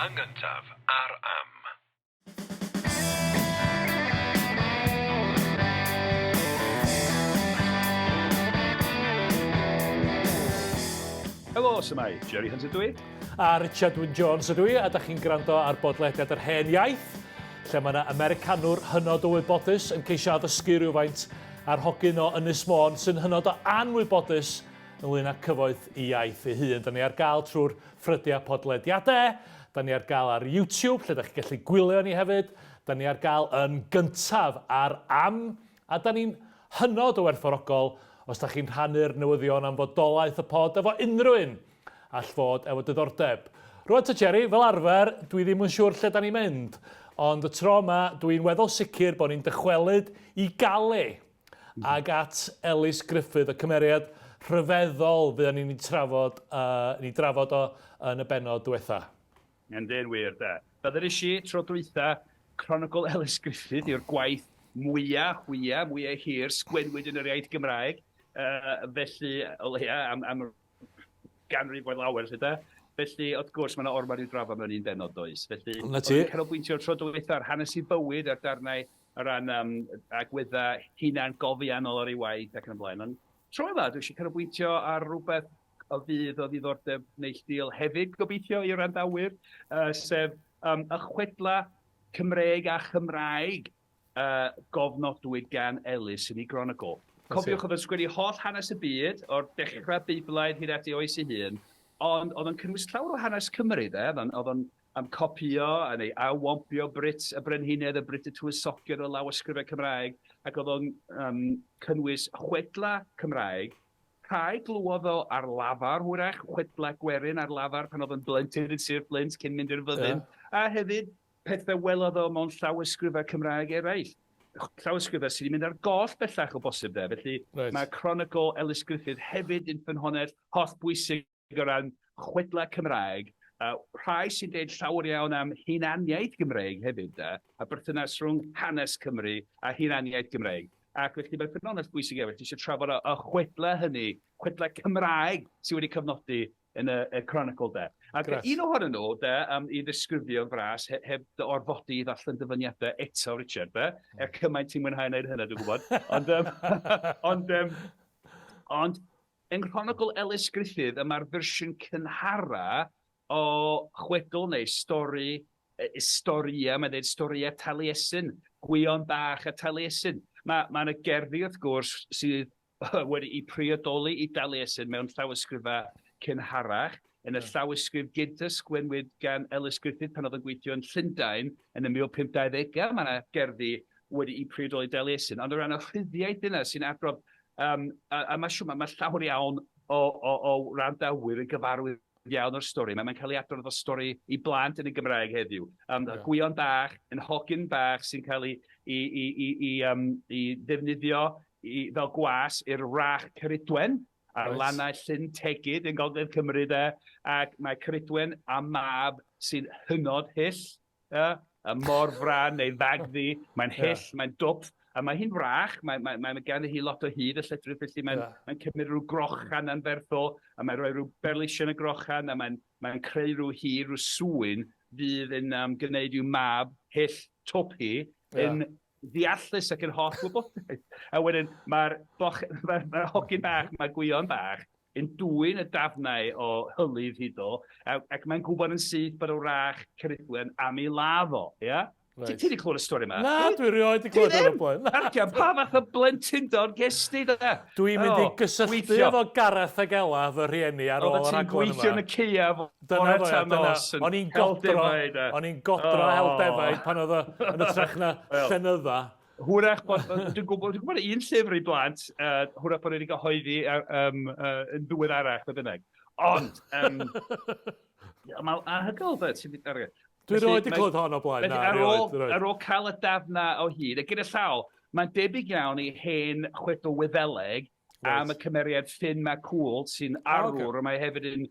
Yn gyntaf, ar am. Helo, sy'n, Jerry Hunt ydw i. A Richard Wyn Jones ydw i, a da chi'n gwrando ar bodlediad yr hen iaith, lle mae yna Americanwr hynod o wybodus yn ceisio addysgu rhywfaint ar hogyn o Ynys Môn sy'n hynod o anwybodus ynglŷn â cyfoeth i iaith ei hun. Da ni ar gael trwy'r ffrydiau podlediadau, da ni ar gael ar YouTube, lle da chi'n gallu gwylio ni hefyd, da ni ar gael yn gyntaf ar am, a da ni'n hynod o werthfawrogol os da chi'n rhannu'r newyddion am fodolaeth y pod efo unrhyw un all fod efo ddiddordeb. Rwan ta Jerry, fel arfer, dwi ddim yn siŵr lle da ni'n mynd, ond y tro yma dwi'n weddol sicr bod ni'n dychwelyd i galu ag at Elis Gruffydd, y cymeriad rhyfeddol fyddwn ni'n drafod o yn y bennod ddiwethaf. Yndyn wir, da. Byddwn eisi tro dwytha cronicl Elis Gruffydd yw'r gwaith mwyaf hir sgwenwyd yn yr iaith Gymraeg. Felly, o leia, am ganrif oedd lawer, lle. Felly, wrth gwrs, mae yna ormod i'w drafod mewn un bennod does. Felly, o'n canolbwyntio tro dwytha ar hanes i bywyd ar darnau o ran agweddau hunan gofiannol ar ei waith ac yn y blaen. Ond tro yma, dwi eisiau canolbwyntio ar rhywbeth o fydd o ddiddordeb neilltuol hefyd gobeithio i'r randawyr, sef y chwedlau Cymraeg a Chymraeg gofnodwyd gan Elis yn ei cronicl. Cofiwch oedd yn sgwennu holl hanes y byd o'r dechrau Beiblaidd hyd at ei oes ei hun, ond oedd yn cynnwys llawer o hanes Cymru, oedd yn copio neu awompio y brenhinedd, y Brit y Tywysogion o lawysgrifau Cymraeg, ac oedd yn cynnwys chwedlau Cymraeg, rhai glwodd o ar lafar, hwyrach, chwedlau gwerin ar lafar pan oedd yn blentyn yn Sir Flint cyn mynd i'r fyddin, a hefyd pethau welodd o mewn llawysgrifau Cymraeg eraill. Llawysgrifau sydd wedi mynd ar goll bellach o bosib de. Felly mae cronicl Elis Gruffydd hefyd yn ffynhonnell holl bwysig o ran chwedlau Cymraeg. Rhai sy'n deud llawer iawn am hunaniaeth Gymraeg hefyd de, a berthynas rhwng hanes Cymru a hunaniaeth Gymraeg. Ac felly mae'n ffynhonnell bwysig hefyd, eisiau trafod y chwedlau hynny, chwedlau Cymraeg sydd wedi cyfnodi yn y cronicl de. Ac un ohonyn nhw, i ddisgrifio fras, heb dy orfodi i ddallan dyfyniadau eto, Richard, cymaint ti'n mwynhau wneud hynny, dwi'n gwybod. Ond, yng Chronicl Elis Gruffydd, yma'r fersiwn cynhara o chwedl neu storia, mae'n dweud storia Taliesin, gwion bach a Taliesin. Mae yna gerddi, wrth gwrs, sydd wedi ei priodoli i Taliesin mewn llawysgrifau cynharach, yn y llawysgrif gynta sgwenwyd gan Elis Gruffydd pan oedd yn gweithio yn Llundain yn y 1520au. Mae yna gerddi wedi ei priodoli Taliesin, ond o ran y rhyddiaeth yna sy'n adrodd, a mae llawer iawn o randawyr yn gyfarwydd iawn o'r stori. Mae'n cael ei adrodd o stori i blant yn y Gymraeg heddiw. Gwion bach, yn hogyn bach sy'n cael ei ddefnyddio fel gwas i'r rach Cyrydwen, a'r lannau llyn tegid yn Gogledd Cymru de, ac mae Cyrydwen a mab sy'n hynod hyll, y mor fran neu fagddi, mae'n hyll, mae'n dwp, a mae hi'n rach, mae gan hi lot o hyd y lledrith, felly mae'n cymryd rhyw grochan anferthol, a mae'n rhoi rhyw berlysion y grochan, a mae'n creu rhyw hir, rhyw swyn, fydd yn gwneud i'w mab hyll twp hi, yn ddeallus ac yn holl wybodaeth. A wedyn mae'r hogyn bach, mae'r gwion bach, yn dwyn y dafnau o hylydd hydol, ac mae'n gwybod yn syth bod o rach Cyrydwen am ei laddo, ia? Ti wedi clywed y stori yma? Na, dwi rioed wedi clywed o'r blaen. Arcian, pa fath o blentyndod gesti da? Dwi'n mynd i gysylltu efo Gareth ag Ela, fy rhieni, ar ôl yr aglen yma. Ti'n gweithio yn y Ceiaf, o'n i'n godro heldefaid pan oedd yn y trechna llenydda. Hwrach bod, dwi'n gwybod un llyfr i blant, hwrach bod wedi gyhoeddi yn ddiwedd arach, fe bynnag. Ond, mae'n anhygoel, ti'n mynd arfer. Dwi'n rhoi wedi clywed hon o blaen. Ar ôl cael y dafna o hyd, a gyda llaw, mae'n debyg iawn i hen chwedl Wyddeleg am y cymeriad Ffinn Mac Cwl sy'n arwr, a mae hefyd yn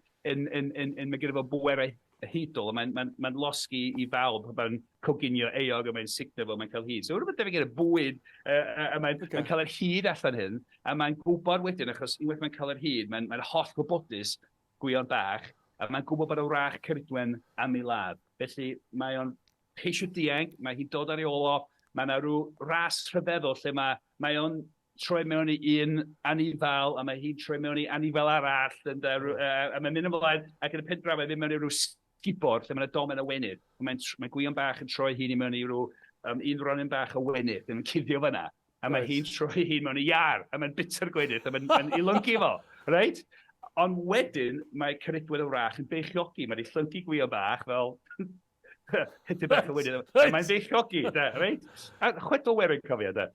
gyda fo bwerau hydol, mae'n losgi i fawb, mae'n coginio eog, a mae'n signo fo, mae'n cael hyd. So, rhywbeth debyg gyda bwyd, a mae'n cael yr hyd allan hyn, a mae'n gwybod wedyn, achos unwaith mae'n cael yr hyd, mae'n holl gwybodus gwion bach, a mae'n gwybod bod y wrach Ceridwen am ei ladd. Felly mae o'n ceisio dianc, mae hi'n dod ar ei ôl o, mae yna rhyw ras rhyfeddol lle mae o'n troi mewn i un anifal, a mae hi'n troi mewn i anifal arall, a mae'n mynd ymlaen, ac yn y pen drafod, mynd mewn i ryw sgubor, lle mae'n domen o wenydd. Mae gwion bach yn troi hi'n mewn i ryw un ronyn bach o wenydd, yn cuddio fyna, a mae hi'n troi hi'n mewn i iar, a mae'n bita'r gwenydd, a mae'n ilongu fo, reit? Ond wedyn, mae Ceridwen y wrach yn beichiogi, mae'n ei llyngu gwion bach fel... Hyd bach o wedyn. Mae'n beichiogi, reit? A chwedl werin cofio, da.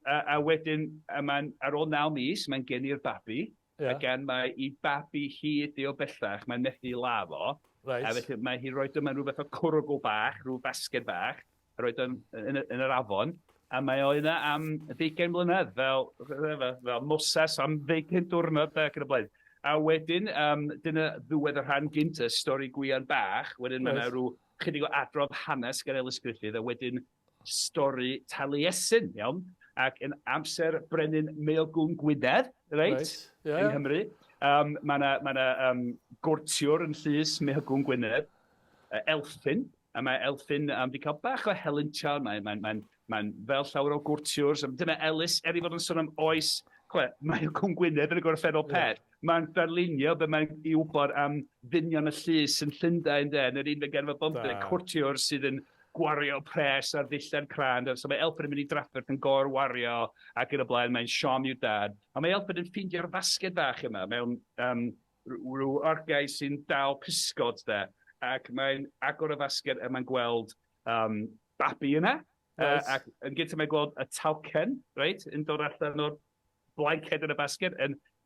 A wedyn, ar ôl 9 mis, mae'n geni'r babi. A gan mae i babi hi ydi o bellach, mae'n methu lafo. A felly mae hi roed yma rhywbeth o cwrwgl bach, rhyw basged bach, a roed yn yr afon. A mae o yna am 20 mlynedd, fel mosas am 20 diwrnod ac yn y blaen. A wedyn, dyna ddiwedd yr rhan gynta, stori gwian bach, wedyn mae yna rhyw chydig o adrodd hanes gan Elis Gruffydd, a wedyn stori Taliesin, iawn, ac yn amser brenin Maelgwn Gwynedd, reit, yng Nghymru. Mae yna gwrtiwr yn llys Maelgwn Gwynedd, Elffyn, a mae Elffyn wedi cael bach o helyntiawn, mae'n fel llawer o gwrtiwrs, dyma Elis, fod yn sôn am oes, Maelgwn Gwynedd yn y gorffennol peth, mae'n darlunio be mae'n i wybod am ddynion y llys yn Llundain, yn yr 1950, cwrtiwr sydd yn gwario pres ar ddillad crand. So mae Elffyn yn mynd i drafferth yn gorwario ac yn y blaen, mae'n siom i'w dad. A mae Elffyn yn ffeindio'r fasged bach yma mewn rhyw orgau sy'n dal pysgod ac mae'n agor y fasged a mae'n gweld babi yna. Ac yn gyntaf mae'n gweld y talcen, yn dod allan o'r blanced yn y basged,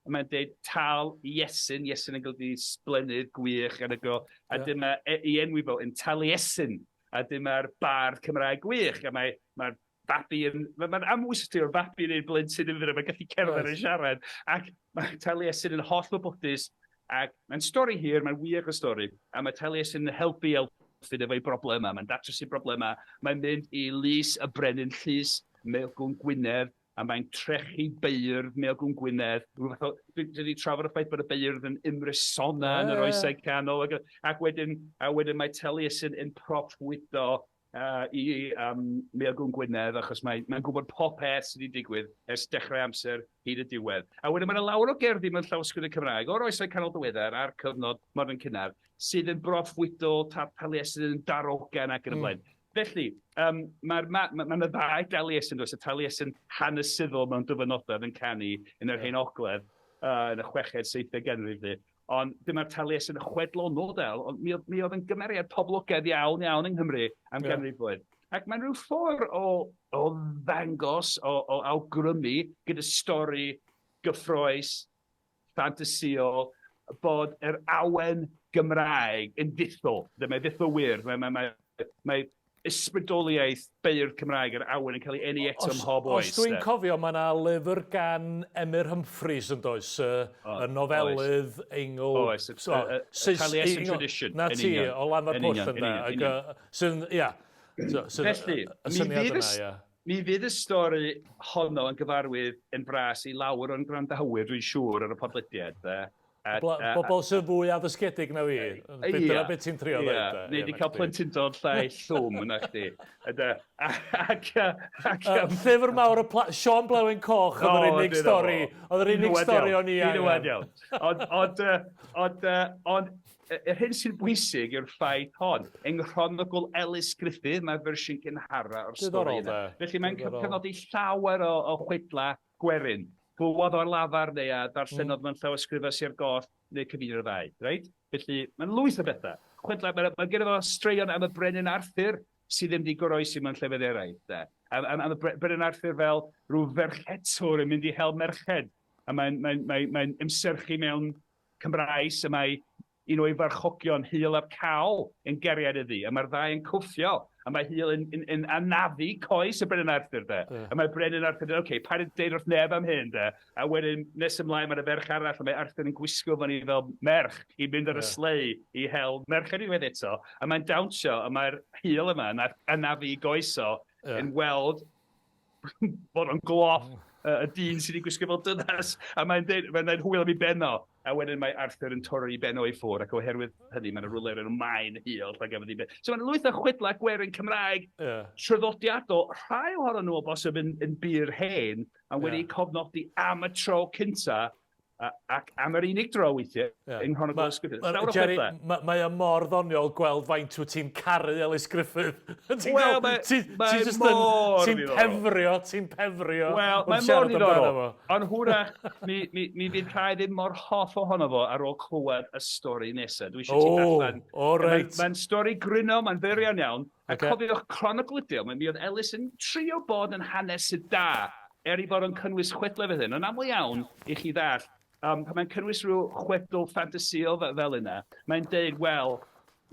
mae'n dweud tal Iesin yn golygu sblenydd, gwych, a dyma i enwi fo yn Taliesin, a dyma'r bardd Cymraeg gwych, a mae'r babi yn, mae'n amwysdi o'r babi yn ein blentyn yn fydd, mae'n gallu cerdded yn siarad, ac mae Taliesin yn holl obodus, ac mae'n stori hir, mae'n wych o stori, a mae Taliesin yn helpu Elffyn efo'i broblema, mae'n datrys i broblema, mae'n mynd i lys y brenin llys Maelgwn Gwynedd, a mae'n trechu beirdd Maelgwn Gwynedd. Dwi wedi trafod y ffaith bod y beirdd yn imrysona yn yr oesau canol. Ac wedyn mae Taliesin yn proffwydo i Maelgwn Gwynedd, achos mae'n gwybod popeth sydd wedi digwydd ers dechrau amser hyd y diwedd. A wedyn mae'n lawer o gerddi mewn llawysgrifau Cymraeg o'r oesau canol diweddar a'r cyfnod modern cynnar, sydd yn proffwydo Taliesin yn darogan ac yn y blaen. Felly, mae'n y ddau Taliesin, y Taliesin hanesyddol mewn dyfynodau yn canu yn yr hen ogledd yn y 6eg, 7eg ganrif. Ond dyma'r Taliesin chwedlonol, ond mi oedd yn gymeriad poblogaidd iawn yng Nghymru am ganrif blwydd. Ac mae'n rhyw ffordd o ddangos, o awgrymu gyda stori gyffroes, fantasiol, bod yr awen Gymraeg yn dithol. Mae'n dithol wir. Mae ysbrydoliaeth beirdd Cymraeg yr awen yn cael ei eni eto ym mhob oes. Os dwi'n cofio, mae yna lyfr gan Emyr Humphreys yn does, y nofelydd Eingl... Oes, Taliesin Tradition. Na ti, o Lanfair Pwll yna. Felly, mi fydd y stori honno yn gyfarwydd yn bras i lawer o'n gwrandawyr, dwi'n siŵr, ar y podlediad. Bobl sy'n fwy addysgedig na fi. Dyna beth ti'n trio dweud. Neu di cael plentyndod llai llwm yna chdi. Llyfr mawr y Sean Blewen Coch oedd yr unig stori. Oedd yr unig stori o'n i angen. Ond yr hyn sy'n bwysig yw'r ffaith hon. Yng Chronicl Elis Gruffydd, mae'r fersiwn cynhara o'r stori yna. Felly mae'n cyfnodi llawer o chwedlau gwerin. Bwyd o'r lafar neu a darllenodd mewn llawysgrifau Sir Goth neu cyfun o'r ddau. Felly, mae'n lwyth o bethau. Chwedlau, mae'n gyda fo straeon am y brenin Arthur sydd ddim wedi goroesi mewn llefydd eraill. Am y brenin Arthur fel rhyw ferchetwr yn mynd i hel merched. A mae'n ymserchu mewn Cymraes, a mae un o'i farchogion Hyl ap Cawl yn geriad iddi, a mae'r ddau yn cwffio, a mae Hyl yn anafu coes y brenin Arthur, a mae brenin Arthur, paid yn deud wrth neb am hyn, a wedyn nes ymlaen mae'r ferch arall, a mae Arthur yn gwisgo fan i fel merch i mynd ar y slei i hel merched i wedd eto, a mae'n dawnsio, a mae'r Hyl yma yn anafu goeso yn weld bod o'n gloff y dyn sydd wedi gwisgo fel dynas, a mae'n dweud hwyl am ei benno, a wedyn mae Arthur yn torri ben o'i ffwr, ac oherwydd hynny, mae'n rhywle yn Mae'n hiol, lle gafodd ei ben. So mae'n lwyth o chwedlau gwerin Cymraeg, traddodiadol, rhai ohonyn nhw o bosib yn byr hen, a wedi cofnodi am y tro cynta, ac am yr unig dro weithiau, yng Nghronicl Elis Gruffydd. Jerry, mae y mor ddoniol gweld faint wyt ti'n caru Elis Gruffydd. Wel, Ti'n pefrio. Wel, mae'n mor ddiddorol. Ond hwrach, mi fydd rhaid ddim mor hoff ohono fo ar ôl clywed y stori nesaf. Dwi eisiau ti darllen. Mae'n stori gryno, mae'n fyrion iawn. A cofiwch Chronicl ydi o, mi oedd Elis yn trio bod yn hanes sydd da, i fod yn cynnwys chwedlau fydd hyn. Ond aml iawn i chi ddall, pan mae'n cynnwys rhyw chwedl ffantasiol fel yna, mae'n deud, wel,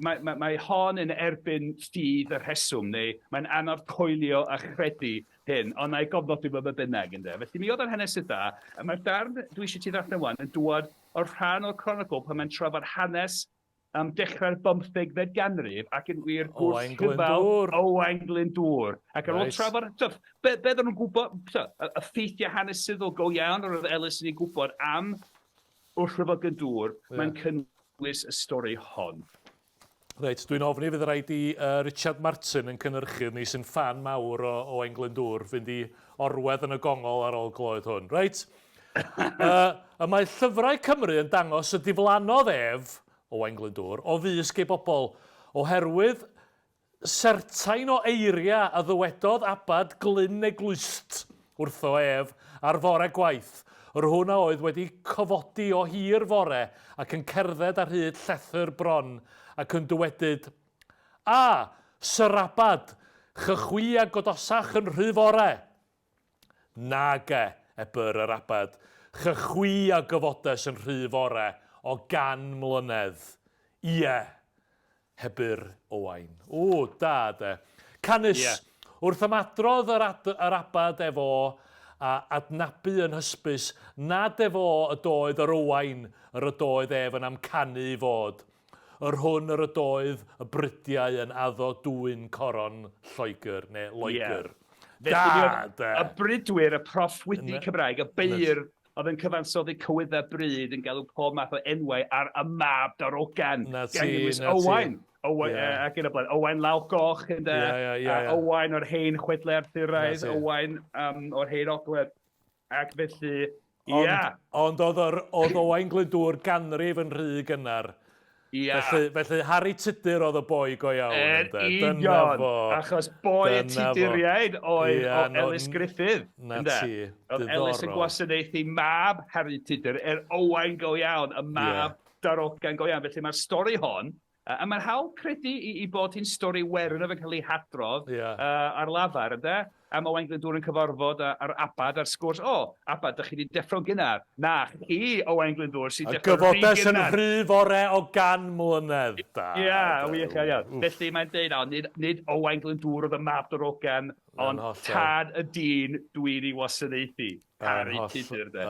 mae hon yn erbyn ffydd y rheswm, neu mae'n anodd coelio a chredu hyn, ond na'i gofnodi bod y bynnag ynddo. Felly mi oedd yn hanesydd da, a mae'r darn dwi eisiau ti ddarllen wan yn dŵad o'r rhan o'r Cronicl pan mae'n trafod hanes dechrau'r 15fed ganrif ac yn wir gwrthgyfal Owain Glyndŵr. Ac ar ôl trafod, beth o'n nhw'n gwybod, y ffeithiau hanesyddol go iawn o'r oedd Elis yn ei gwybod am wrthryfel Glyndŵr, mae'n cynnwys y stori hon. Reit, dwi'n ofni fydd rhaid i Richard Martin yn cynhyrchydd ni sy'n fan mawr o Owain Glyndŵr fynd i orwedd yn y gongol ar ôl glywed hwn. Reit, y mae llyfrau Cymru yn dangos y diflannodd ef Owain Glyndŵr o fysg ei bobl oherwydd sertain o eiria a ddywedodd abad Glyn Eglwst wrtho ef ar fore gwaith. Yr hwnna oedd wedi cofodi o hir fore ac yn cerdded ar hyd llethyr bron ac yn dywedyd, Syr Abad, chychwi a godosach yn rhy fore. Nage, ebyr yr abad, chychwi a gyfodes yn rhy fore o 100 mlynedd. Ie, hebyr Owain. Da de. Canis, wrth ymadrodd yr abad efo a adnabu yn hysbys, nad efo y doedd yr Owain yr ydoedd ef yn amcanu i fod. Yr hwn yr ydoedd y brydiau yn addo dwy'n coron Lloegr neu Loegr. Da de. Y brydwyr, y proffwydi Cymraeg, y beir oedd yn cyfansoddi cywyddau bryd yn galw pob math o enwau ar y mab darogan. Owain. Ac yn y blaen. Owain Lawr Goch, Owain o'r hen chwedlau Arthuraidd, Owain o'r hen ogledd. Ac felly, Ond oedd Owain Glyndŵr ganrif yn rhy gynnar. Felly Harry Tudur oedd y boi go iawn. Achos boi Tuduriaid oedd o Elis Gruffydd. Oedd Elis yn gwasanaethu mab Harry Tudur, Owain go iawn, y mab darogan go iawn. Felly mae'r stori hon, a mae'n hawl credu i bod hi'n stori werin oedd yn cael ei hadrodd ar lafar, ynddo? Am Owain Glyndŵr yn cyfarfod ar abad ar sgwrs. Abad, ydych chi wedi deffro'n gynnar? Na, chi, Owain Glyndŵr, sy'n deffro'n rhy gynnar. Gyfodes yn rhy fore o 100 mlynedd. Wych iawn. Felly mae'n deud, nid Owain Glyndŵr oedd y mab darogan, ond tad y dyn dwi'n ei wasanaethu. Harry Tudur, de.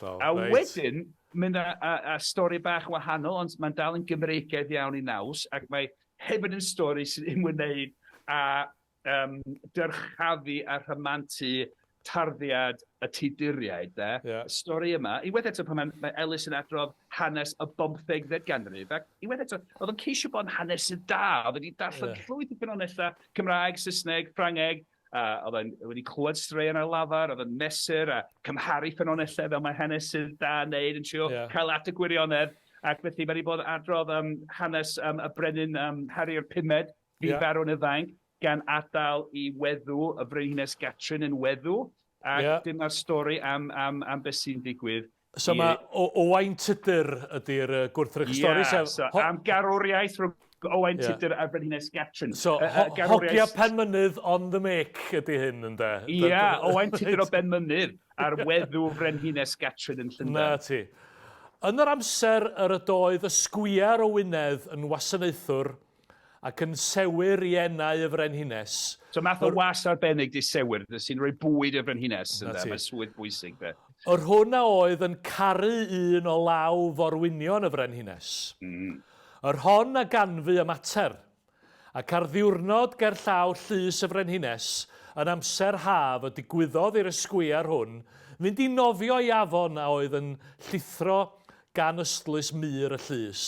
A wedyn, mynd a stori bach wahanol, ond mae'n dal yn Gymreigaidd iawn i naws, ac mae hefyd yn stori sy'n ymwneud a dyrchafu a rhamantu tarddiad y Tuduriaid, de. Y stori yma, i wedi eto pan mae Elis yn adrodd hanes y 15fed ganrif, ac i wedi eto, oedd yn ceisio bod yn hanes y da, oedd wedi darllen llwyth o ffynonellau Cymraeg, Saesneg, Ffrangeg, oedd wedi clywed straeon ar lafar, oedd yn mesur a cymharu ffynonellau fel mae hanes sydd da wneud yn siŵr, cael at y gwirionedd, ac felly mae wedi bod adrodd hanes y brenin Harri'r Pumed, fi farwn y ddainc, gan adael i weddw, y Frenhines Gatrin yn weddw, ac dyma'r stori am beth sy'n digwydd. So mae Owain Tudur ydy'r gwrthrych stori? Am garwriaeth rhwng Owain Tudur a Frenhines Gatrin. So, hogia Penmynydd on the make ydy hyn, ynddo? Owain Tudur o Benmynydd ar weddw Frenhines Gatrin yn Llundain. Na ti. Yn yr amser yr ydoedd y sgwiar o Wynedd yn wasanaethwr ac yn sewyr i enau y Frenhines. So math o was arbennig di sewyr, sy'n rhoi bwyd y Frenhines, mae'n swydd bwysig. Yr hwnna oedd yn caru un o law forwynion y Frenhines. Yr hon a ganfu y mater, ac ar ddiwrnod ger llaw llys y Frenhines, yn amser haf y digwyddodd i'r ysgwiar hwn, fynd i nofio i afon a oedd yn llithro gan ystlys mur y llys.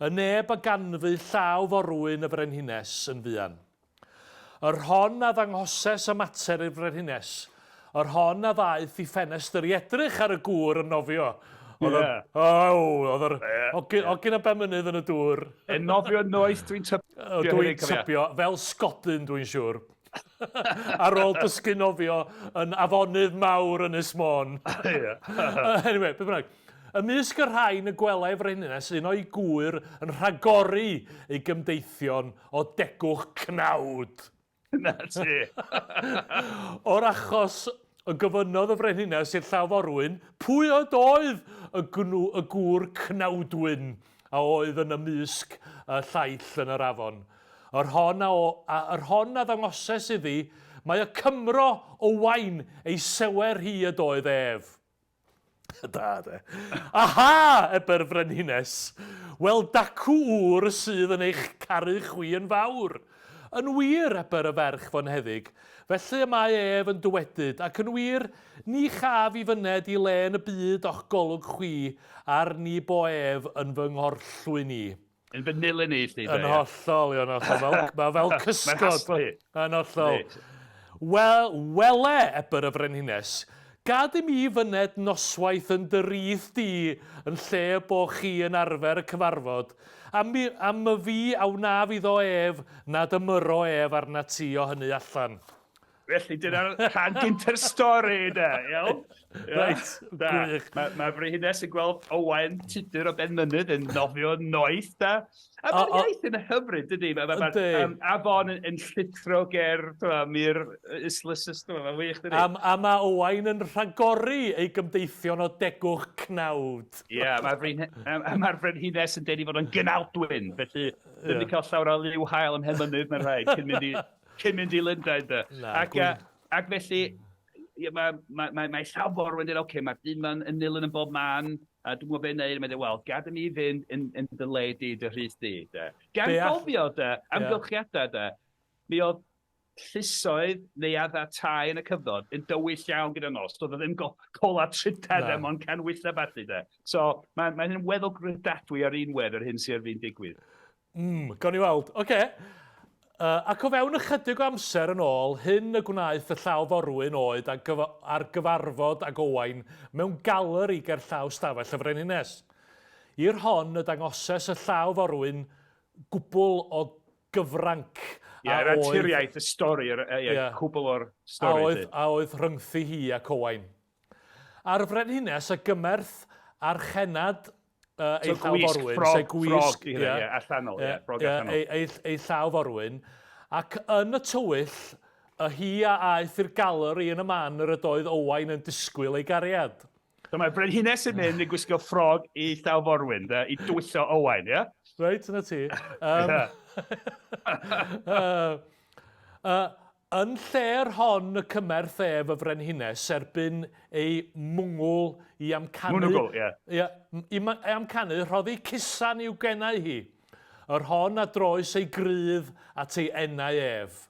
Y neb a ganfu llaw forwyn y frenhines yn fuan. Yr hon a ddangoses y mater i'r frenhines. Yr hon a ddaeth i ffenestr i edrych ar y gŵr yn nofio. Oedd ogyn a bemynydd yn y dŵr. Yn nofio noeth dwi'n tybio. Dwi'n tybio, fel sgodyn dwi'n siŵr. Ar ôl dysgu nofio yn afonydd mawr yn Ysmôn. Anyway, beth bynnag. Ymysg y rhain y gwelai frenhines, un o'i gwyr yn rhagori ei gymdeithion o degwch cnawd. Na ti. O'r achos y gyfynodd y frenhines i'r llawforwyn, pwy oedd y gŵr cnawdwyn a oedd yn ymysg y llaill yn yr afon. Yr hon a ddangoses iddi, mae y Cymro o wain ei sewer hi y doedd ef. Da, de. Aha, eber frenhines. Wel dacw ŵr sydd yn eich caru chwi yn fawr. Yn wir eber y ferch fo'n heddig, felly y mae ef yn dywedyd, ac yn wir, ni chaf i fyned i le yn y byd o'ch golwg chwi, ar ni bo ef yn fy nghorllwy ni. Yn fy nilyn ni, sti. Yn hollol, Ion, mae fel cysgod. Yn hollol. Wele eber y frenhines, gad i mi fyned noswaith yn dyrith di yn lle bo chi yn arfer y cyfarfod, am y fi awnaf iddo ef nad ymyro ef arna ti o hynny allan. Felly, dyna'r rhan gynta'r stori, da, iawn? Reit, gwych. Mae frenhines yn gweld Owain Tudur o Benmynydd yn nofio noeth, da. A mae'r iaith yn hyfryd, dydy? Mae afon yn llithro ger, mir islysus, mae'n wych, dydy? A mae Owain yn rhagori ei gymdeithion o degwch cnawd. Ie, mae'r frenhines yn deud i fod yn gynawdwyn, felly ddim wedi cael llawer o liw hael ym Mhenmynydd, mae'n rhaid, cyn mynd i Lundain, da. Ac felly, mae llawr yn dweud, oce, mae'r dyn ma'n yn nilyn yn bob man, a dwi'n gwybod beth wneud, mae'n dweud, wel, gad i mi fynd yn dy le di, dy rhys di, da. Gan gofio, da, amgylchiadau, da, mi oedd llusoedd neuad a tai yn y cyfnod yn dywyll iawn gyda nos. Doedd ddim cola trydan am ond canwylla balli, da. So, mae'n weddol gredadwy ar unwedd yr hyn sy'n ar fi'n digwydd. Gawn ni weld. Oce. Ac o fewn ychydig o amser yn ôl, hyn y gwnaeth y llaw forwyn oed ar gyfarfod ag Owain mewn galeri ger llaw stafell y frenhines. I'r hon y dangoses y llaw forwyn gwbl o gyfranc. Yr anturiaeth, y stori, cwbl o'r stori. A oedd rhyngthu hi ac Owain. A'r frenhines y gymerth a'r chenad ei llaw forwyn, sef gwisg, allanol, ei llaw forwyn, ac yn y tywyll, hi a aeth i'r galeri yn y man yr ydoedd Owain yn disgwyl ei gariad. So mae frenhines yn mynd i gwisgo ffrog i llaw forwyn, i dwyllo Owain, ie? Reit, yna ti. Yn lle'r hon y cymerth ef y frenhines erbyn ei mwngwl i amcanu... Mwngwl, ie. I amcanu, rhoddi cusan i'w gennau hi. Yr hon a droes ei grydd at ei enau ef.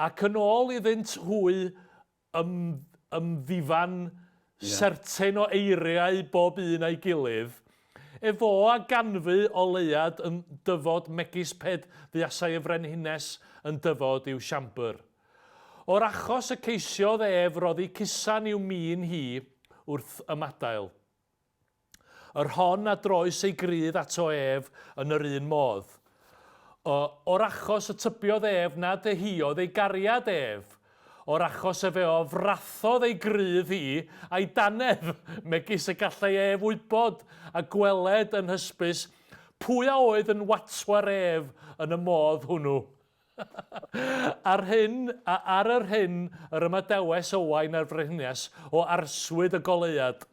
Ac yn ôl iddynt hwy ymddifan serten o eiriau bob un a'i gilydd, efo a ganfu o leiad yn dyfod megis ped ddiasau y frenhines yn dyfod i'w siambr. O'r achos y ceisiodd ef roddi cusan i'w min hi wrth y madael. Yr hon a droes ei grydd ato ef yn yr un modd. O'r achos y tybiodd ef nad ehiodd ei gariad ef. O'r achos y fe o frathodd ei grydd hi a'i danedd megis y gallai ef wybod a gweled yn hysbys pwy a oedd yn watwar ef yn y modd hwnnw. Ar yr hyn yr ymadewes Owain a'r frenhines o arswyd y goleuad.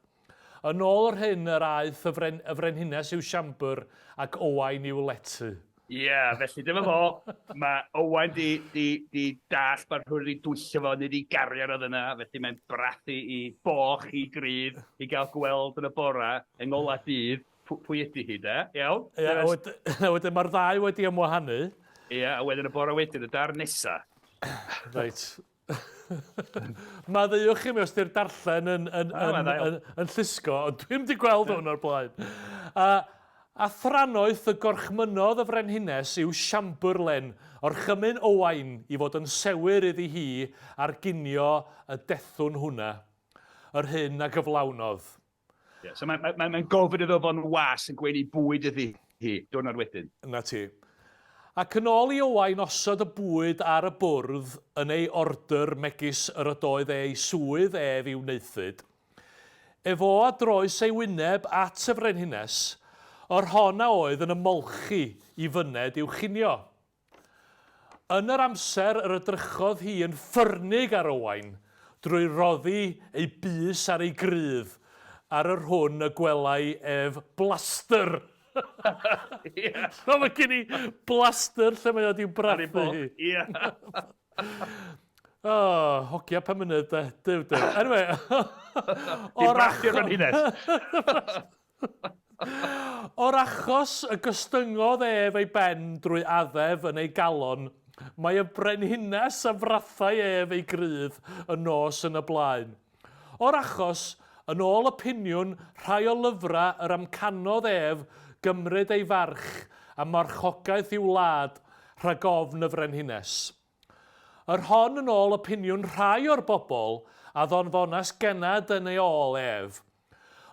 Yn ôl yr hyn yr aeth y frenhines i'w siambr ac Owain i'w letu. Ie, felly dyma fo, mae Owain di dall mae'r hwnnw i dwyllo fo, nid i gariad oedd yna, felly mae'n brathu i boch i grydd i gael gweld yn y bora yng ngola dydd pwy ydy hi, da, iawn? Ie, wedyn mae'r ddau wedi ymwahanu. Ie, a wedyn y bora wedyn, y dar nesa. Reit. Maddeuwch chi mi os di'r darllen yn llusgo, ond dwi'n wedi gweld hwn o'r blaen. A thrannoeth y gorchmynodd y frenhines yw siambwrlen o'r chymyn Owain i fod yn sewyr iddi hi ar ginio y dethwn hwnna, yr hyn a gyflawnodd. Yeah, so mae'n gofyn iddo fo'n was yn gweini bwyd iddi hi, diwrnod wedyn. Na ti. Ac yn ôl i Owain osod y bwyd ar y bwrdd yn ei order megis yr ydoedd ei swydd ef i'w wneithyd. Efo a droes ei wyneb at y frenhines, o'r honna oedd yn ymolchi i fyned i'w chinio. Yn yr amser yr edrychodd hi yn ffyrnig ar Owain, drwy roddi ei bys ar ei grydd, ar yr hwn y gwelai ef blaster. No, mae gen i blaster lle mae oedd i'w brathu hi. Hogia pa mynydd, dyw. Anyway. Di'n brathu'r frenhines. O'r achos y gystyngodd ef ei ben drwy addef yn ei galon, mae y brenhines a frathau ef ei grydd y nos yn y blaen. O'r achos, yn ôl opiniwn rhai o lyfrau yr amcanodd ef gymryd ei farch a marchogaeth i'w wlad rhag ofn y frenhines. Yr hon yn ôl opiniwn rhai o'r bobl a ddonfonas genad yn ei ôl ef.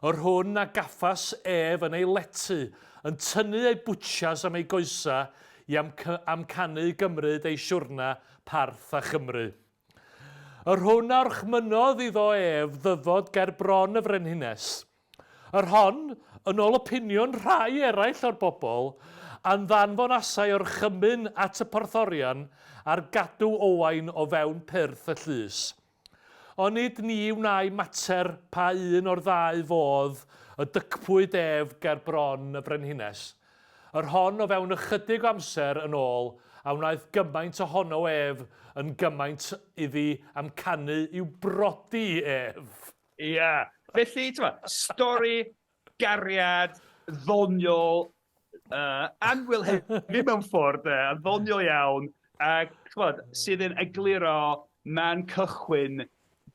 Yr hwn a gaffas ef yn ei letu yn tynnu ei bwtsias am ei goesa i amcanu gymryd ei siwrna parth a Chymru. Yr hwn a orchmynodd iddo ef ddyfod ger bron y frenhines. Yr hon, yn ôl opiniwn rhai eraill o'r bobl, a'n ddanfonasau o'r chymyn at y porthorion a'r gadw Owain o fewn pyrth y llys. Onid ni wnau mater pa un o'r ddau fodd y dycpwyd ef ger bron y frenhines. Yr hon o fewn ychydig o amser yn ôl, a wnaeth gymaint ohono ef yn gymaint iddi amcanu i'w brodi ef. Ia. Felly, stori, gariad, ddoniol, anwylhedu mewn ffordd, ddoniol iawn, ac sydd yn egluro man cychwyn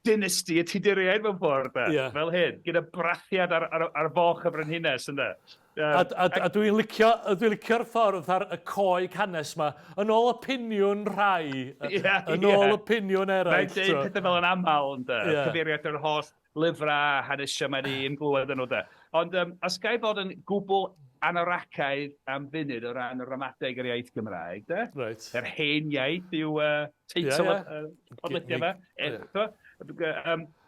dynasty y Tuduriaid mewn ffordd, fel hyn, gyda brathiad ar foch y frenhines, ynddo. A dwi'n licio'r ffordd ar y coeg hanes yma, yn ôl opiniwn rhai, yn ôl opiniwn eraill. Mae'n dweud pethau fel yn aml, ynddo, cyfeiriad yr holl lyfrau hanesio mae ni'n glywed yn nhw, de. Ond os gai fod yn gwbl anoracaidd am funud o ran y ramadeg yr iaith Gymraeg, de? Right. Yr hen iaith yw teitl y podlediad yma.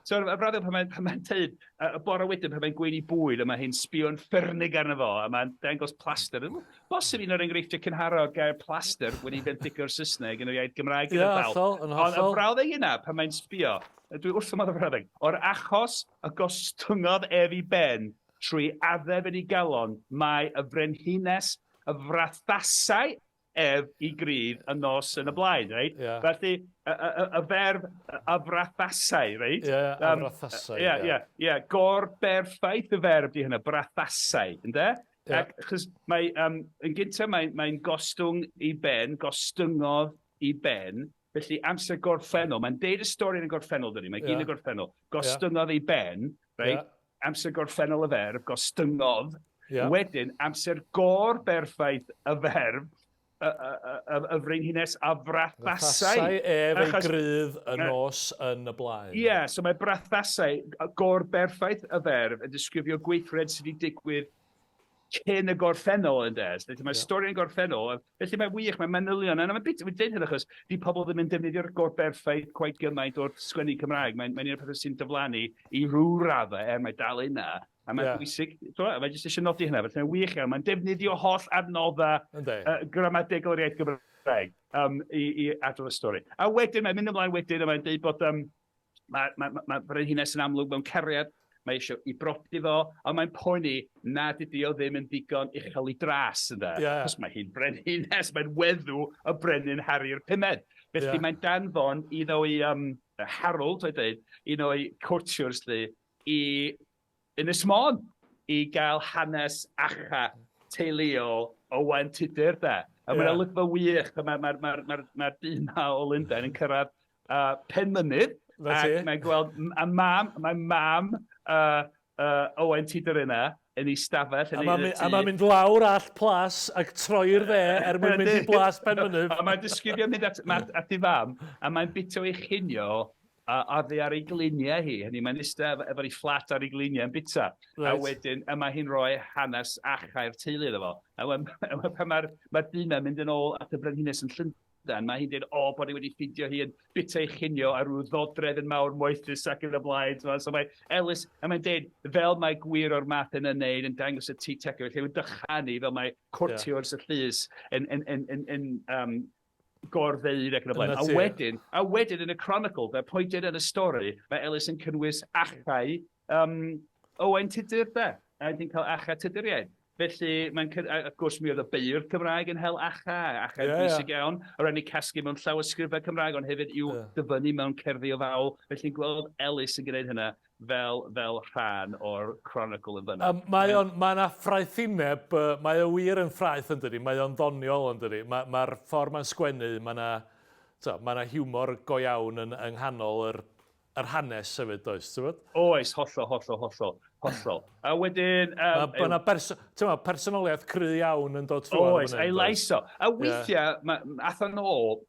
So, y braddio pan mae'n teud, y bore wedyn pan mae'n gweini bwyd, a mae hi'n sbio'n ffyrnig arno fo, a mae'n dangos plaster. Bosib un o'r enghreifftiau cynharol gair plaster wedi benthygo'r Saesneg yn yr iaith Gymraeg yn y ddal. Ond y brawddeg yna, pan mae'n sbio, dwi wrth ymwneud y brawddeg, o'r achos y gostyngodd ef i ben trwy addef yn ei galon, mae y frenhines y frathasau ef i grydd y nos yn y blaen, reit? Yeah. Felly, y ferf y frathasau, reit? Ie, frathasau. Ie, gor-berffaith y ferf di hynna, brathasau, ynddo? Ac, achos mae, yn gyntaf, mae'n gostwng i ben, gostyngodd i ben, felly amser gorffennol, mae'n deud y stori yn y gorffennol, dydy, mae gyd y gorffennol, gostyngodd i ben, reit? Amser gorffennol y ferf, gostyngodd, wedyn, amser gor-berffaith y ferf, y frenhines a brathasau. Ef ei grydd y nos yn y blaen. Ie, so mae brathasau, gor-berffaith y ferf, yn disgrifio gweithred sydd wedi digwydd cyn y gorffennol yn des. Mae'r stori yn gorffennol, felly mae'n wych, mae'n manylion. Mae'n dweud hyn achos, di pobl ddim yn defnyddio'r gor-berffaith quite gymaint o'r sgwennu Cymraeg. Mae'n un o'r pethau sy'n diflannu i rhyw raddau, mae dal yna. A mae'n bwysig, mae'n jyst eisiau nodi hynna, felly mae'n wych iawn. Mae'n defnyddio holl adnoddau gramadegol yr iaith Gymraeg i adrodd y stori. A wedyn, mae'n mynd ymlaen wedyn, a mae'n dweud bod mae frenhines yn amlwg mewn cariad, mae eisiau i brodi fo, a mae'n poeni nad ydi o ddim yn ddigon uchel i dras, ynddo. Cos mae hi'n brenhines, mae'n weddw y brenin Harri'r Pumed. Felly mae'n danfon iddo i Harold, dwi'n dweud, iddo i courtiers i Ynys Môn, i gael hanes acha teuluol o Wan Tudur, da. A mae'n olygfa wych, mae'r dyn o Lundain yn cyrraedd penmynydd. Mae'n gweld, mae mam Owain Tuduriaid yna yn ei stafell. A mae'n mynd lawr all plas ac troi'r dde mynd i blas penmynydd. A mae'n disgrifio mynd at ei fam, a mae'n bito ei chynio a ddi ar ei gliniau hi. Hynny, mae'n eistedd efo'r ei fflat ar ei gliniau yn bita. A wedyn, mae hi'n rhoi hanes achau'r teulu iddo fo. A pan mae'r dyn yn mynd yn ôl at y brenhines yn Llundain, mae hi'n dweud, bod hi wedi ffidio hi yn bita ei chynio a rhyw ddodredd yn mawr moethus ac yn y blaen. So mae Elis, a mae'n dweud, fel mae gwir o'r math yn ymwneud yn dangos y tŷ-teco, felly mae'n dychanu fel mae cortiwrs y llys yn gorfeidd ac yn y blaen. A wedyn yn y cronicl, fe pwyntiad yn y stori, mae Elis yn cynnwys achau Owain Tuduriaid de. A wedyn cael achau Tuduriaid. Felly, wrth gwrs, mi oedd y beirdd Cymraeg yn hel achau bwysig iawn. O ran i casgu mewn llawysgrifau Cymraeg, ond hefyd i'w dyfynnu mewn cerddi o fawl. Felly'n gweld Elis yn gwneud hynna fel rhan o'r cronicl yn fyna. Mae yna ffraethineb, mae o wir yn ffraeth yn dydi, mae o'n ddoniol yn dydi. Mae'r ffordd mae'n sgwennu, mae yna hiwmor go iawn yng nghanol yr hanes hefyd, does? Oes, hollol. A wedyn... Mae personoliaeth cry iawn yn dod trwy. Oes, ei laiso. A weithiau, ath o'n ôl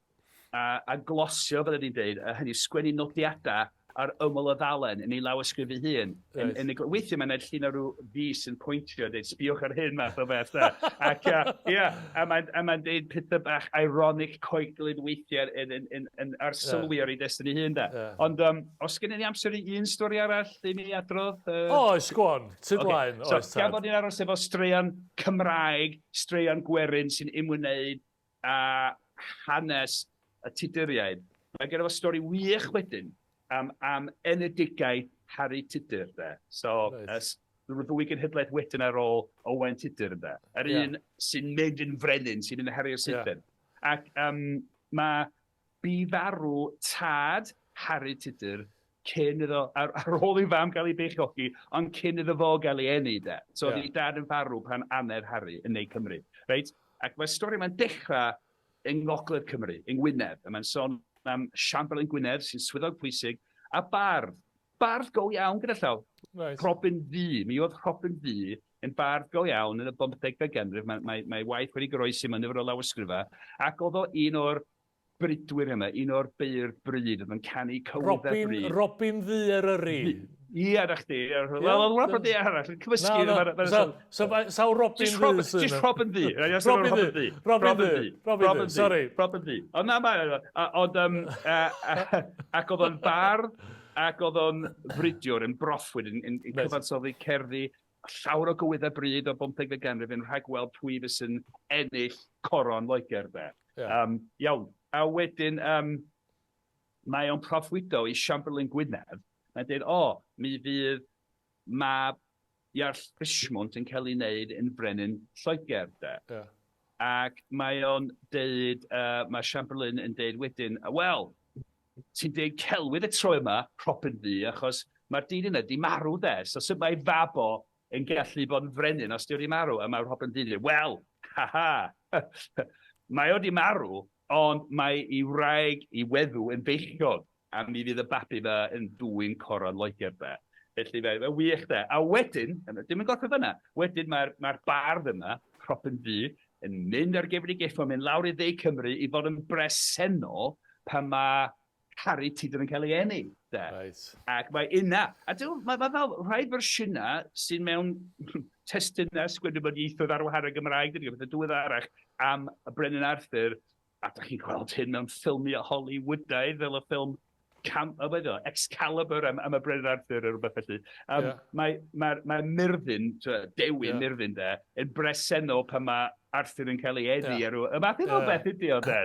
a glosio, fel ydy'n dweud, hynny, sgwennu nodiadau ar ymwyl y ddalen yn ei lawysgrifu hun. Weithiau mae'n edrych llun o ryw fus yn pwyntio, dweud, sbiwch ar hyn math o beth. Ac a mae'n dweud pethau bach ironic coeglyd weithiau yn arsylwi ar ei destyn ei hun. Ond os gen i ni amser i un stori arall i mi adrodd? Oes, gwan, tyd blaen. Gan bod ni'n aros efo straeon Cymraeg, straeon gwerin sy'n ymwneud a hanes y Tuduriaid. Mae gen i fo stori wych wedyn am enedigaeth Harry Tudur, de. So, ddwy gynhydlaeth wedyn ar ôl Owain Tudur, de. Yr un sy'n mynd yn frenin, sy'n mynd yn Harry'r Sydyn. Ac mae farw tad Harry Tudur cyn iddo, ar ôl i fam gael ei beichiogi, ond cyn iddo fo gael ei eni, de. So, oedd ei dad yn farw pan anedd Harry yn neu Cymru. Reit? Ac mae'r stori mae'n dechrau yng Ngogledd Cymru, yng Ngwynedd. A mae'n sôn am Siambr yn Gwynedd sy'n swyddog pwysig, a bardd go iawn gyda llaw. Robin Ddu, mi oedd Robin Ddu yn bardd go iawn yn y 15 ganrif, mae waith wedi goroesi mewn nifer o lawysgrifau, ac oedd o un o'r bridwyr yma, un o'r beirdd bryd, oedd yn canu cywyddau bryd. Robin Ddu Eryri. Ia, da chdi. Wel, oedd Robin Ddu arall, yn cymysgu. So Robin Ddu. Just Robin Ddu. Robin Ddu, sorry. Robin Ddu. Ond na, ac oedd o'n bardd, ac oedd o'n fridiwr yn broffwyd, yn cyfansoddi cerddi, llawer o gywyddau bryd o 15 ganrif yn rhagweld pwy fysa'n ennill coron Loegr, de. Iawn. A wedyn, mae o'n proffwydo i Siambr yn Gwynedd. Mae'n dweud, mi fydd mab Iarll Frismont yn cael ei wneud yn brenin Lloegr, de. Ac mae o'n dweud, mae Chamberlain yn dweud wedyn, wel, ti'n dweud celwydd y tro yma, Robin Ddu, achos mae'r dyn yna di marw, de. So sut mae fabo yn gallu bod yn frenin os di wedi marw, a mae Robin Ddu dweud, wel, mae o di marw, ond mae ei wraig, ei weddw yn beichiog. A mi fydd y babi fe yn dwy'n coron Loegr, de. Felly fe wych, de. A wedyn, dim yn gorfod fyna, wedyn mae'r bardd yma, Robin Ddu, yn mynd ar gefn i geffo, mynd lawr i dde Cymru i fod yn bresennol pan mae Harry Tudur yn cael ei eni, de. Ac mae yna, a mae fel rhai fersiynau sy'n mewn testunau sgwennu bod ieithoedd ar wahanol Gymraeg, dydy, beth y diwedd arach am y Brenin Arthur, a da chi'n gweld hyn mewn ffilmiau Hollywoodaidd, fel y ffilm Excalibur am y Brenin Arthur a rhywbeth felly. Mae Myrddin, Dewi Myrddin, de, yn bresennol pan mae Arthur yn cael ei edi ar y math o beth ydi o, de.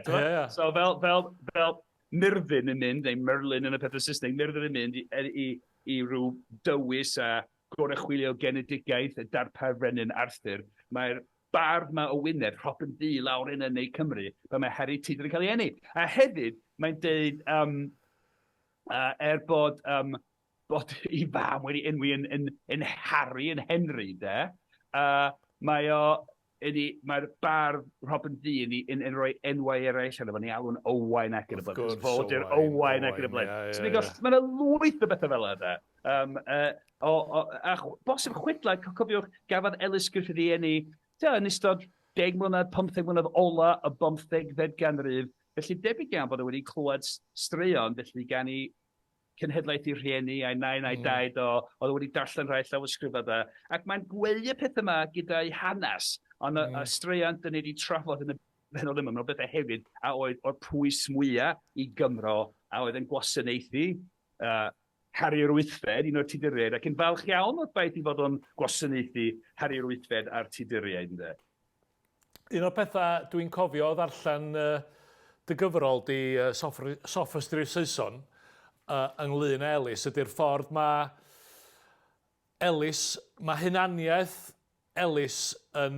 So fel Myrddin yn mynd, neu Merlin yn y pethau Saesneg, Myrddin yn mynd i ryw dywys a gorechwilio genedigaeth y darpar Brenin Arthur. Mae'r bardd yma o Wynedd, Robin Ddu lawr yn neu Cymru, pan mae Harry Tudur yn cael ei eni. A hefyd, mae'n deud, bod ei fam wedi enwi yn Harry, yn Henry, de, mae o mae'r bar Robin D yn rhoi enwau eraill ar efo ni alw'n Owain ac yn y blaen. Fod i'r Owain ac yn y blaen. Mae yna lwyth o bethau fel yna. A bosib chwedlau, cofiwch, gafodd Elis Gruffydd ei eni yn ystod 10 mlynedd, 15 mlynedd ola y 15fed ganrif. Felly debyg iawn bod e wedi clywed straeon, felly gan i cenhedlaeth i rhieni a'i nain a'i daid oedd wedi darllen rhai llawysgrifau. Ac mae'n gweu y peth yma gyda'i hanes, ond y straeon dyn ni wedi trafod yn y bennod yma, mae'n bethau hefyd, a oedd o'r pwys mwyaf i Gymro, a oedd yn gwasanaethu Harri'r Wythfed, un o'r Tuduriaid, ac yn falch iawn o'r baith i fod o'n gwasanaethu Harri'r Wythfed a'r Tuduriaid. Un o'r pethau dwi'n cofio o ddarllen dy gyfrol di sophistry Saeson, ynglyn â Elis, ydy'r ffordd mae hunaniaeth Elis yn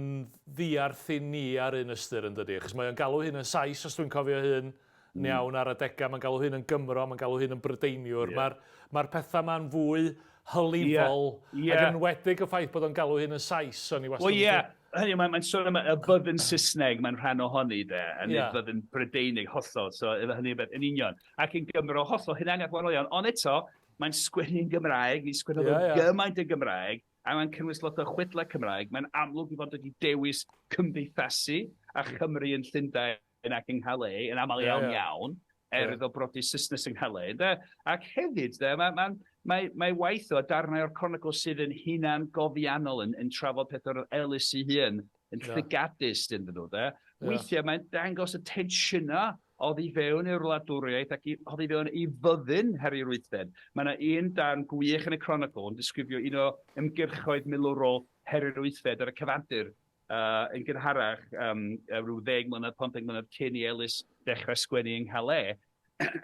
ddiarth i ni ar un ystyr yn dydi. Chos mae'n galw hyn yn Sais, os dwi'n cofio hyn yn iawn ar adegau, mae'n galw hyn yn Gymro, mae'n galw hyn yn Brydeiniwr. Mae'r pethau ma'n fwy hylifol, ac yn wedig y ffaith bod o'n galw hyn yn Sais. Hynny, mae'n sôn am y byddin Saesneg, mae'n rhan ohoni, a nid byddin Brydeinig hollol, so hynny yn union. Ac yn Gymro hollol, hunaniaeth wahanol iawn, ond eto, mae'n sgwennu'n Gymraeg, ni'n sgwennu gymaint y Gymraeg, a mae'n cynnwys lot o chwedlau Cymraeg, mae'n amlwg i fod wedi dewis cymdeithasu a Chymru yn Llundain ac yng Nghale, yn aml iawn, iddo brodi Saesnes yng Nghale. Ac hefyd, mae waith o darnau o'r cronicl sydd yn hunan gofiannol yn trafod pethau o'r Elis ei hun, yn llygadus dyn nhw. Weithiau mae'n dangos y tensiynau oddi fewn i'r wladwriaeth ac oddi fewn i fyddin Harri'r Wythfed. Mae yna un darn gwych yn y cronicl yn disgrifio un o ymgyrchoedd milwrol Harri'r Wythfed ar y cyfandir yn gynharach rhyw 10 mlynedd, 15 mlynedd cyn i Elis dechrau sgwennu yng Nghale.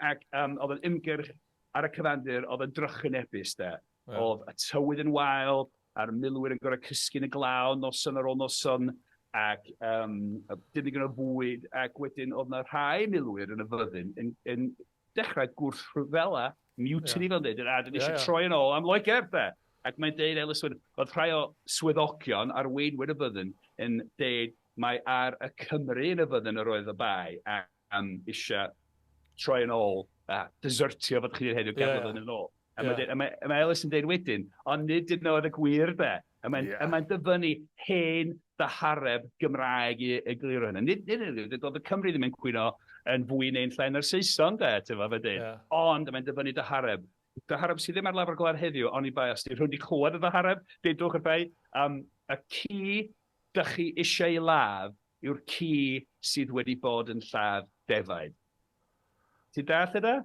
Ac oedd yn ymgyrch ar y cyfandir, oedd yn drychyn epus, oedd y tywydd yn wael, a'r milwyr yn gorau cysgu yn y glaw, noson ar ôl noson, ac dim digon o fwyd, ac wedyn oedd yna rhai milwyr yn y fyddin yn dechrau gwrthryfela, mutiny fel dweud, a dyn eisiau troi yn ôl am Loegr, ac mae'n deud Elis Gruffydd, oedd rhai o swyddogion ar weinwyr y fyddin yn deud mae ar y Cymru yn y fyddin yr oedd y bai, a eisiau troi yn ôl, desertio fod chi'n heddiw gafod yn ôl. A mae Elis yn deud wedyn, ond nid ydyn nhw oedd y gwir, A mae'n dyfynu hen ddahareb Gymraeg i egluro hynny. Nid oedd y Cymru ddim yn cwyno yn fwy neu'n llain yr Saeson, ond mae'n dyfynu ddahareb. Ddahareb sydd ddim ar lafar gwlad heddiw, ond i bai, os di rhywun di clywed y ddahareb, deudwch y bai, y ci dych chi eisiau ei ladd yw'r ci sydd wedi bod yn lladd defaid. Ti'n dall yna?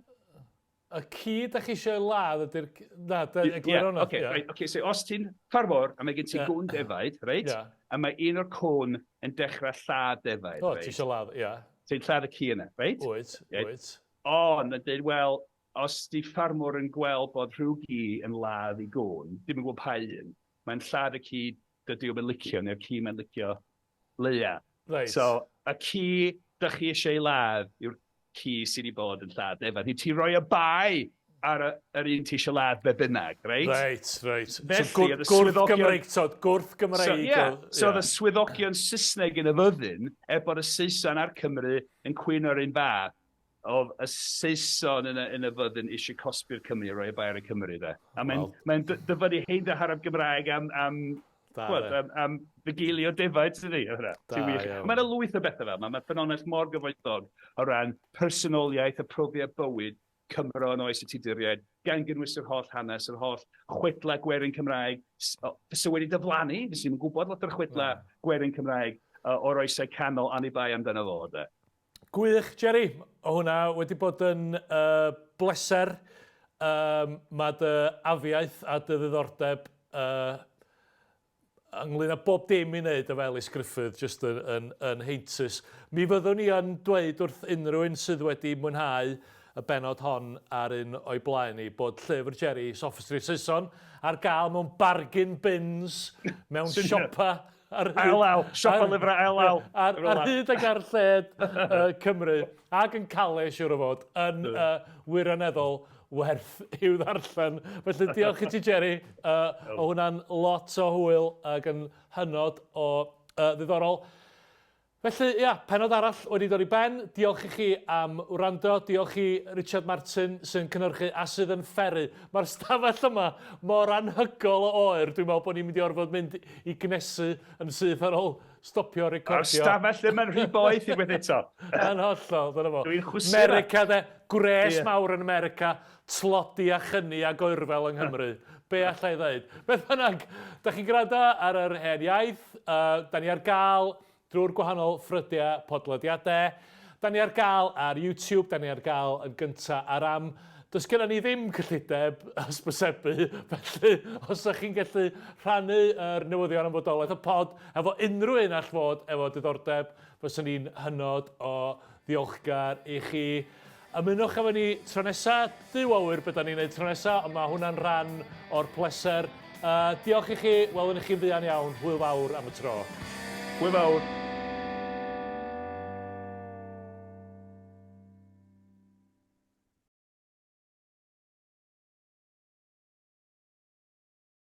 Y ci dych chi eisiau ladd ydy'r... Na, egluro hwnna. Oce, so os ti'n ffarmwr, a mae gen ti gwn defaid, reit? A mae un o'r cwn yn dechrau lladd defaid, O, ti eisiau ladd, ia. Ti'n lladd y ci yna, reit? Wyt. Ond, yn dweud, wel, os di ffarmwr yn gweld bod rhyw ci yn ladd i gwn, dim yn gwybod pa un, mae'n lladd y ci dydy o'n licio, neu'r ci mae'n licio leia. So, y ci dych chi eisiau ei ladd yw'r ci sydd wedi bod yn lladd defaid. Ti roi y bai ar yr un ti eisiau ladd be bynnag, reit? Reit. Felly, gwrth Gymreig. So, oedd y swyddogion Saesneg yn y fyddin, bod y Saeson a'r Cymru yn cwyno'r un fath, oedd y Saeson yn y fyddin eisiau cosbi'r Cymru, roi y bai ar y Cymru, A mae'n dyfynu hein ddaharab Gymraeg am figilio defaid, sydd ni. Mae'n y lwyth o bethau fel. Mae'n ffynonell mor gyfoethog o ran personoliaeth y profiad bywyd Cymro yn oes y Tuduriaid, gan gynnwys yr holl hanes, yr holl chwedlau gwerin Cymraeg, fysa wedi dyflannu, fysa ni'n gwybod lot o'r chwedlau gwerin Cymraeg o'r oesau canol anibai amdano fo. Gwych, Jerry. O hwnna wedi bod yn bleser. Mae dy afiaeth a dy ddiddordeb ynglyn â bob dim i wneud efo Elis Gruffydd, jyst yn heintus. Mi fyddwn ni yn dweud wrth unrhyw un sydd wedi mwynhau y bennod hon ar un o'i blaen ni, bod llyfr Jerry, Sophistry Saeson, ar gael mewn bargain bins, mewn siopa. Siopa lyfrau elaw. Ar hyd ag ar lled Cymru, ac yn cael siwr o fod, yn wirioneddol werth i'w ddarllen. Felly diolch i ti, Jerry. O hwnna'n lot o hwyl ac yn hynod o ddiddorol. Felly, ia, pennod arall wedi dod i ben. Diolch i chi am wrando. Diolch i Richard Martin sy'n cynhyrchu a sydd yn fferu. Mae'r stafell yma mor anhygol o oer. Dwi'n meddwl bod ni'n mynd i orfod mynd i gnesu yn syth ar ôl stopio recordio. A'r stafell yma'n rhy boeth i beth eto. Yn hollol, dyna fo. Dwi'n chwsio. America, de. Gwres mawr yn America. Tlodi a chynnu a goerfel yng Nghymru. Be allai ddweud? Beth bynnag, da chi'n gwrando ar yr hen iaith. Da ni ar gael drwy'r gwahanol ffrydiau podlediadau. Da ni ar gael ar YouTube, da ni ar gael yn gyntaf ar am. Does gennym ni ddim cyllideb ysbysebu, felly os ydych chi'n gallu rhannu yr newyddion am fodolaeth y pod efo unrhyw un all fod efo diddordeb, fyswn ni'n hynod o ddiolchgar i chi. Ymunwch efo ni tro nesaf, dyw awyr beth da ni'n neud tro nesaf, ond mae hwnna'n rhan o'r pleser. Diolch i chi, welwn i chi'n fuan iawn, hwyl fawr am y tro. Hwyl fawr.